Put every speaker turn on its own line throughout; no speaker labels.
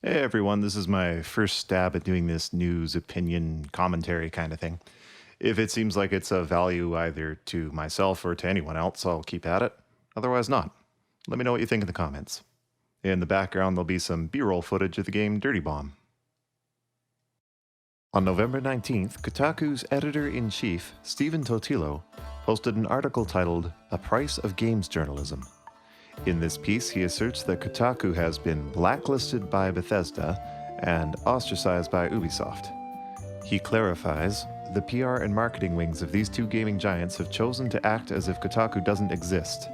Hey everyone, this is my first stab at doing this news, opinion, commentary kind of thing. If it seems like it's of value either to myself or to anyone else, I'll keep at it. Otherwise, not. Let me know what you think in the comments. In the background, there'll be some B roll footage of the game Dirty Bomb. On November 19th, Kotaku's editor in chief, Stephen Totilo, posted an article titled A Price of Games Journalism. In this piece, he asserts that Kotaku has been blacklisted by Bethesda and ostracized by Ubisoft. He clarifies, the PR and marketing wings of these two gaming giants have chosen to act as if Kotaku doesn't exist.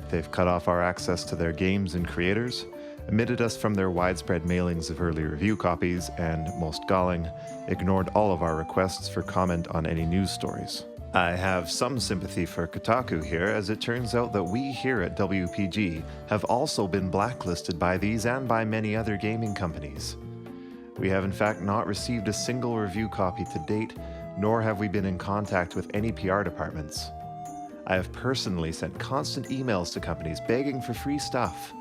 They've cut off our access to their games and creators, omitted us from their widespread mailings of early review copies, and, most galling, ignored all of our requests for comment on any news stories. I have some sympathy for Kotaku here, as it turns out that we here at WPG have also been blacklisted by these and by many other gaming companies. We have in fact not received a single review copy to date, nor have we been in contact with any PR departments. I have personally sent constant emails to companies begging for free stuff,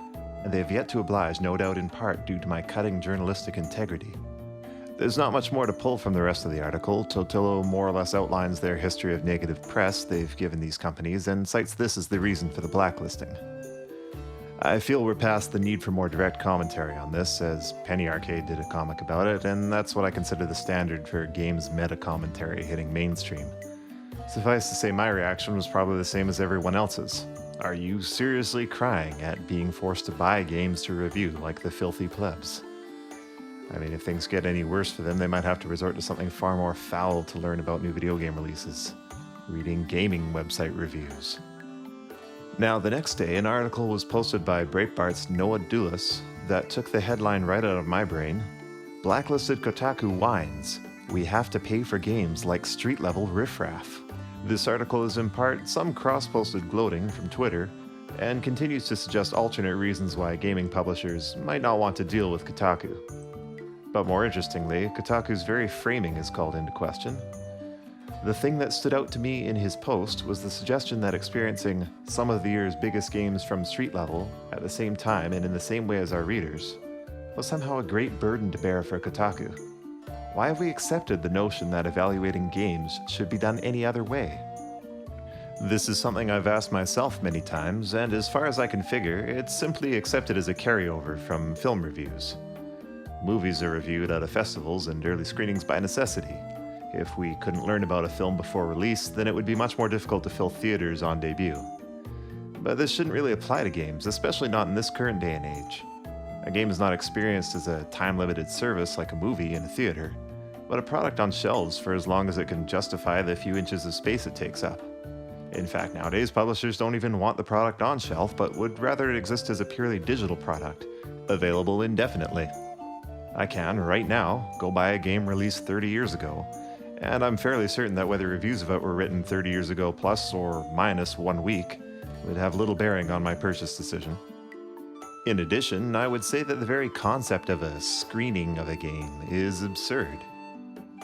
and they have yet to oblige, no doubt in part due to my cutting journalistic integrity. There's not much more to pull from the rest of the article. Totilo more or less outlines their history of negative press they've given these companies and cites this as the reason for the blacklisting. I feel we're past the need for more direct commentary on this, as Penny Arcade did a comic about it, and that's what I consider the standard for games meta commentary hitting mainstream. Suffice to say, my reaction was probably the same as everyone else's. Are you seriously crying at being forced to buy games to review like the filthy plebs? I mean, if things get any worse for them, they might have to resort to something far more foul to learn about new video game releases. Reading gaming website reviews. Now, the next day, an article was posted by Breitbart's Noah Doulis that took the headline right out of my brain. Blacklisted Kotaku whines. We have to pay for games like street-level riffraff. This article is in part some cross-posted gloating from Twitter, and continues to suggest alternate reasons why gaming publishers might not want to deal with Kotaku. But more interestingly, Kotaku's very framing is called into question. The thing that stood out to me in his post was the suggestion that experiencing some of the year's biggest games from street level at the same time and in the same way as our readers was somehow a great burden to bear for Kotaku. Why have we accepted the notion that evaluating games should be done any other way? This is something I've asked myself many times, and as far as I can figure, it's simply accepted as a carryover from film reviews. Movies are reviewed at festivals and early screenings by necessity. If we couldn't learn about a film before release, then it would be much more difficult to fill theaters on debut. But this shouldn't really apply to games, especially not in this current day and age. A game is not experienced as a time-limited service like a movie in a theater, but a product on shelves for as long as it can justify the few inches of space it takes up. In fact, nowadays, publishers don't even want the product on shelf, but would rather it exist as a purely digital product, available indefinitely. I can, right now, go buy a game released 30 years ago, and I'm fairly certain that whether reviews of it were written 30 years ago plus or minus 1 week would have little bearing on my purchase decision. In addition, I would say that the very concept of a screening of a game is absurd.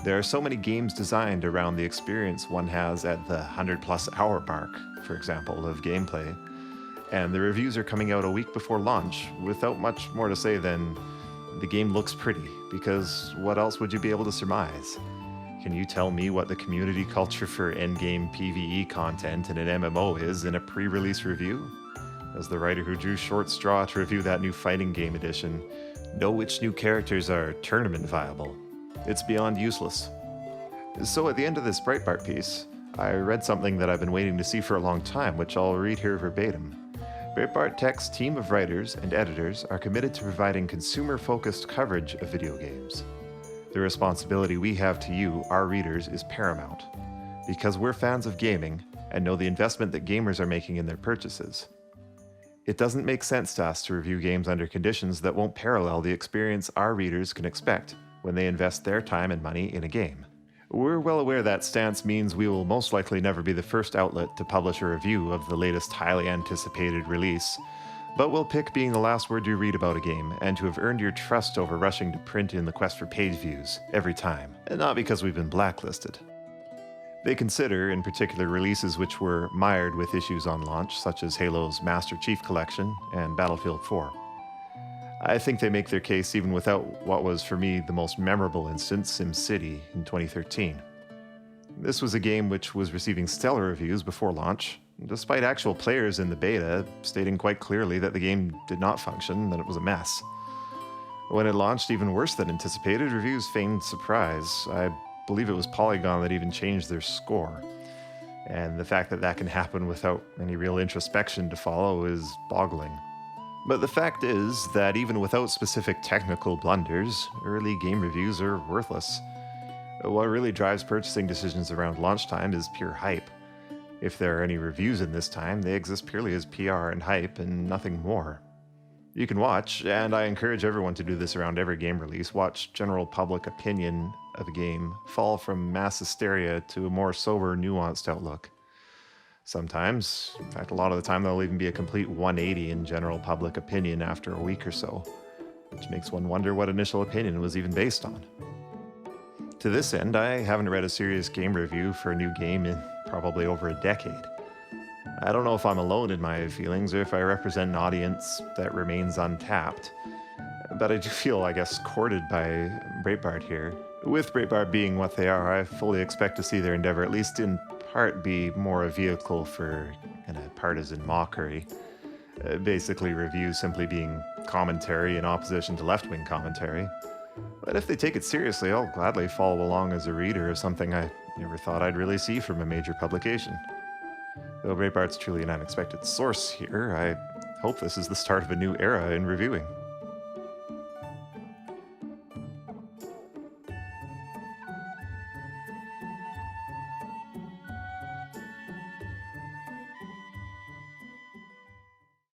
There are so many games designed around the experience one has at the 100-plus hour mark, for example, of gameplay, and the reviews are coming out a week before launch without much more to say than the game looks pretty, because what else would you be able to surmise? Can you tell me what the community culture for endgame PvE content in an MMO is in a pre-release review? Does the writer who drew Short Straw to review that new fighting game edition know which new characters are tournament viable? It's beyond useless. So at the end of this Breitbart piece, I read something that I've been waiting to see for a long time, which I'll read here verbatim. Breitbart Tech's team of writers and editors are committed to providing consumer-focused coverage of video games. The responsibility we have to you, our readers, is paramount, because we're fans of gaming and know the investment that gamers are making in their purchases. It doesn't make sense to us to review games under conditions that won't parallel the experience our readers can expect when they invest their time and money in a game. We're well aware that stance means we will most likely never be the first outlet to publish a review of the latest highly anticipated release, but we'll pick being the last word you read about a game and to have earned your trust over rushing to print in the quest for page views every time, and not because we've been blacklisted. They consider, in particular, releases which were mired with issues on launch, such as Halo's Master Chief Collection and Battlefield 4. I think they make their case even without what was for me the most memorable instance, SimCity, in 2013. This was a game which was receiving stellar reviews before launch, despite actual players in the beta stating quite clearly that the game did not function, that it was a mess. When it launched even worse than anticipated, reviews feigned surprise. I believe it was Polygon that even changed their score. And the fact that that can happen without any real introspection to follow is boggling. But the fact is that even without specific technical blunders, early game reviews are worthless. What really drives purchasing decisions around launch time is pure hype. If there are any reviews in this time, they exist purely as PR and hype and nothing more. You can watch, and I encourage everyone to do this around every game release, watch general public opinion of a game fall from mass hysteria to a more sober, nuanced outlook. Sometimes, in fact a lot of the time, there'll even be a complete 180 in general public opinion after a week or so, which makes one wonder what initial opinion was even based on. To this end, I haven't read a serious game review for a new game in probably over a decade. I don't know if I'm alone in my feelings or if I represent an audience that remains untapped, but I do feel, courted by Breitbart here. With Breitbart being what they are, I fully expect to see their endeavor, at least in part, be more a vehicle for kind of partisan mockery. Basically, reviews simply being commentary in opposition to left-wing commentary. But if they take it seriously, I'll gladly follow along as a reader of something I never thought I'd really see from a major publication. Though Breitbart's truly an unexpected source here, I hope this is the start of a new era in reviewing.